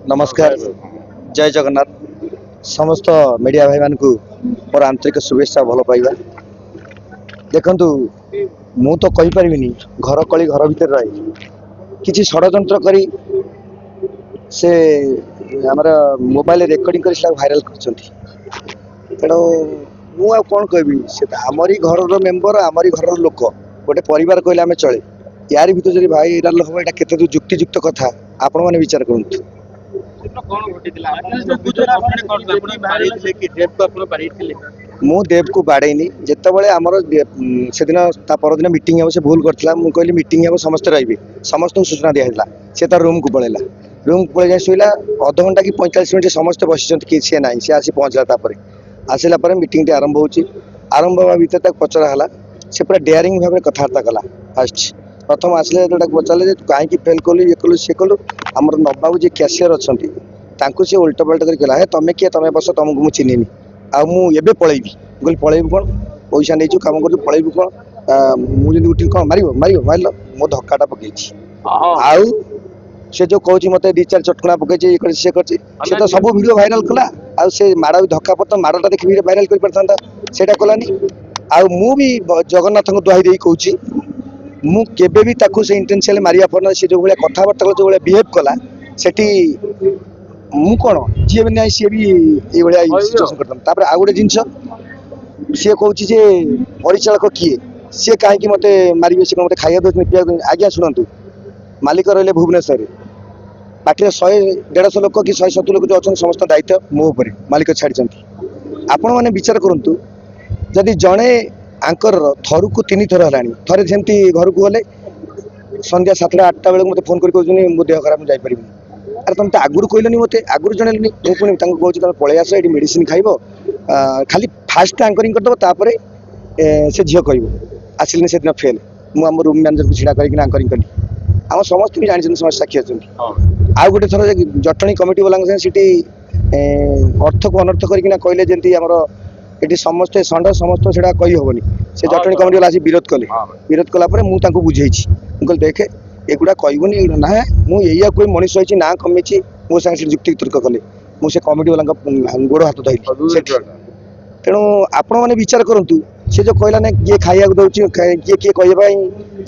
नमस्कार जय जगन्नाथ समस्त मीडिया भाई मान को मोर आंतरिक शुभेच्छा भल पाइबा देखंतु मु तो कहि परिबिनी घर कली घर भीतर रही किछि षडयंत्र करी से हमर मोबाइल रेकॉर्डिंग कर भाइराल करछंती तेणु मु आ कोन कहबी से हमरी घर रो मेंबर हमरी घर रो लोक गोटे परिवार कहले आमे चले यार भीतर जदि भाइराल हो एटा केते युक्तियुक्त कथा आपण माने विचार करंतु मु देव को बाड़ेनी जितेबाला आमर से दिन परदिन मीटिंग हम से भूल करता मुझे कहली मीटिंग हम समस्त रे समस्त सूचना दिया से तार रूम को पलैला रूम को पलि शुला अध घंटा कि 45 मिनट समस्त बसी कि सी ना सी आसी पहुँचला आसला मीटिंग टी आरंभ आरंभ हवा भर पचरा से पूरा डेयरिंग भाव कथबार्ता कला फास्ट प्रथम आसले पचारे तू कहीं फेल कलु ये कलु सी कलु आम नबाबू जी कैशियर अच्छा सी उल्टा पल्टा कर तुम किए तुम बस तुमको मुझे चिन्हनी आबे पलैबी कहली पलैबू कौन पैसा नहीं कम कर पलैबू कौन मुझे उठी कौन मार मार मार मो धक्काटा पकई आउ से जो कौच मत दी चार चटकणा पकई सी कर तो सब वीडियो भाइराल कला आउ से माड़ धक्का पड़ता माड़टा देखिए भाइराल कर पारता सेटा कलानी आउ मु भी जगन्नाथ को दुहाई दे कहूँ मु केबे भी ताकू से इंटेंशियल मारिया फर से जो भाया कथबार्ता जो भाया बिहेव कला सेठी मु कौन जी भी नहीं सी भी ये सिचुएशन करता आउ गोटे जिनस सी कहूँ परिचालक किए सी कहीं मत मारे सी मत खाया दे आज्ञा शुणु मालिक रही भुवनेश्वर बाकी 100-150 लोक कि 170 लोक जो अच्छा समस्त दायित्व मो उपर मालिक छाड़ी आपण मैंने विचार करूँ जदि जड़े आंकर थरु को 3 थर है थे जमी घर को गले संध्या 7-8 बेले मत फोन कर मो देह खराब मुझे जापर अरे तुम तो आगुरी कहलनि मत आगुरी जनइलनि मुझे कहूँ तुम पलि आस ये मेडिसिन खाइब खाली फास्ट आंकरिंग करदेव से झील कह आसिले से दिन फेल मुझे रूम मैनेजर को ढड़ा करके आंकरिंग कली आम समस्त भी जानते समस्त साक्षी अच्छा आउ गोटे थर जटणी कमिटी वाला अर्थ को अनर्थ करके कहले जमी आमर ये समस्ते षंड समस्त से कही हेनी से जटणी कमिटी वाला आसी विरोध कलापर मुझे बुझे कहल देखे एगुड़ा कहबनी ना मुझे कोई मनीष रही ना कमी मो सागे जुक्ति तर्क कले मुझे कमिटी वाला गोड़ हाथ धरली तेणु आपण मैंने विचार करूँ से जो कहला ना किए खाया दौर किए किए कहवाई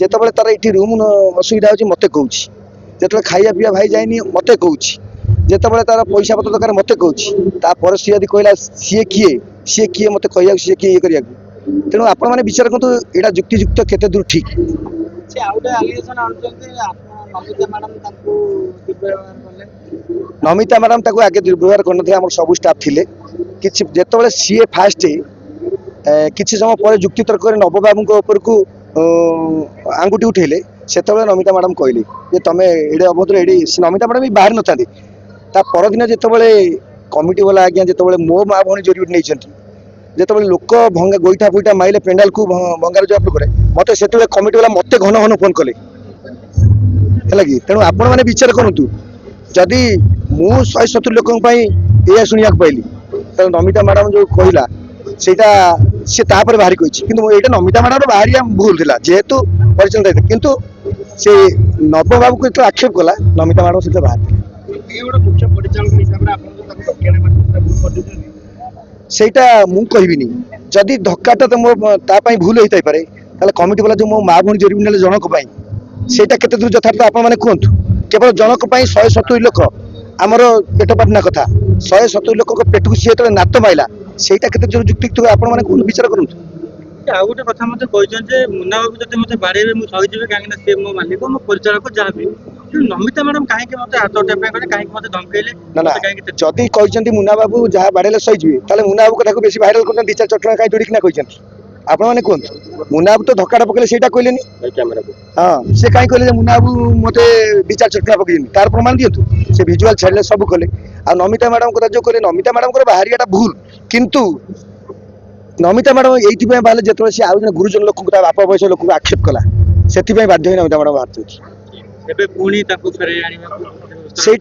जिते तार ये रूम असुविधा हो मत कहूँ जो खाया पीवा भाई जाए मत कहूँ जिते तार पैसा पत्र दरकार मत कहूँ सी यदि कहला सी किए मत कह सी किए ये करा तेणु आपण मैंने विचार करूँ यहाँ युक्तियुक्त केते दूर ठीक नमिता मैडम आगे दुर्व्यवहार कर सब स्टाफ थे कि जिते सी फास्ट किसी समय पर जुक्ति तर्क नव बाबू उपर को आंगुठी उठेले से नमिता मैडम कहली जे तुम ये अभद्र ये नमिता मैडम भी बाहर न था परदिन जिते कमिटी वाला आज्ञा जिते मो माँ भौणी जोरी नहीं जिते लोक भंगा गोईठा फुईठा माइले पेंडाल को भंगार जवाब करे मत से कमिटी वाला मत घन घन फोन कले है कि तेणु आपण मैंने विचार करूँ जदि मु 170 लोक या शुणा पाइली तो नमिता मैडम जो कहला सेटा सी बाहरी कही कि नमिता मैडम बाहरी भूल था जेहेतु परिचालन किंतु से नव बाबू को जो आक्षेप कला नमिता मैडम से बाहर सेटा मु कहबिनी जदि धक्काटा तो मो भूल होता है कमिटी वाला जो मो माँ भौणी जोरी ना जनक सेटा केते दूर यथार्थ आपण मैंने कहतु केवल जनक 170 लोक आमर पेट पाटना कथा 170 लोक पेट को सी नात माइला सेटा केते दूर युक्ति आपण मैंने विचार करूँ आउ गोटे कथा मत कहते मुन्ना बाबू जब मत बाड़े मुझे सहीजी कहीं सी मो मालिक मो परिचालक जहाँ भी नमिता मैडम कहीं मत हाथ उठाई कहीं मत धमकेले ना जदि कहते मुन्ना बाबू जहाँ बाड़े सहीजी मुन्ना बाबू कथा बेसी भाइराल कर 2-4 चटना कहीं जोड़िकी कहते आपण मैंने कहतु मुन्ना बाबू तो धक्काटा पकड़े से कहले हाँ सी कहीं कहले मुन्ना बाबू मत 2-4 चटना पकड़नी तार प्रमाण दिंतु से भिजुआल छाड़े सब कले आ नमिता मैडम कथा जो कहले नमिता मैडम बाहरियाटा भूल किंतु नमिता मैडम ये बाहर जो सी आउ गुरुजन लोक बापा बयस लोक आक्षेप कला से बाध्य नमिता मैडम बाहर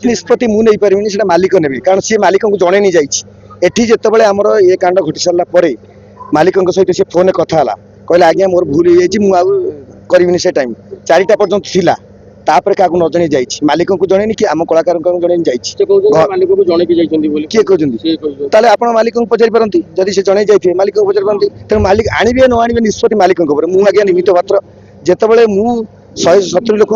निष्पत्ति मुझे पारिनी से मालिक ने कारण सी मालिक को जन नहीं जाइए जिते आमर ये कांड घटी सारा मालिक सहित सी फोन कथा कहला आज्ञा मोर भूल हो करी से टाइम 4टा पर्यंत थिला तापर क्या न जन जाइए मालिक को जन कि आम कलाकार जन जाइए मालिक को जन की किए कहते आप मालिक को पचारि पारती जदि से जन जाइए मालिक को पचारि पारती तेणु मालिक आने न आने निष्पत्ति मालिक मुझे आज्ञा निमित्त मात्र जिते मु 170 लोक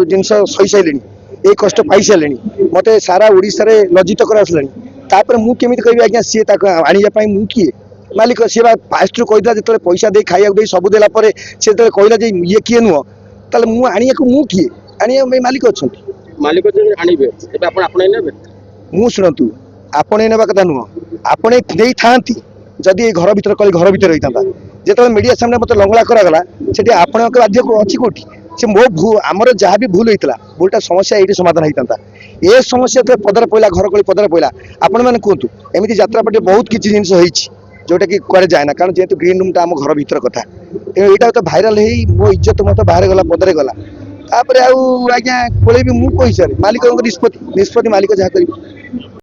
जिनस सही सारे ये कष्ट पाई सारे मत सारा ओडिशा लज्जित कर आसलानी मुझे कह आज्ञा सी आने मु किए मालिक सी फास्ट कहला जो पैसा दे खाया दे सब देला सी कहला ये किए नुह ताले मु आनिया को मु किए आनिया मालिक अच्छा मालिक आनिबे तबे आपण आपणे नेबे मु शुणु आपणे नेबा कथा नुह आपणे नहीं थांती जदि घर भीतर कल घर भीतर रही जो मीडिया सामने मत लंगला करागला से आपण बाध्य अच्छी कौटी से मो भूल आमर जहाँ भी भूल होता भूलटा समस्या ये समाधान होता ये समस्या तो पदर पड़ा घर कली पदर पड़ा आपण मैंने कहतु एमती यात्रा पार्टी बहुत किसी जिन जोटा कि कुआड़े जाए ना कारण जेहेतु ग्रीन रूम टा आम घर भीतर कथा यहाँ तो भाइराल हो मो इज्जत मत बाहर गला पदरे गला तापर आज्ञा कोले भी मु कही सारे मालिक निष्पत्ति मालिक जहाँ कर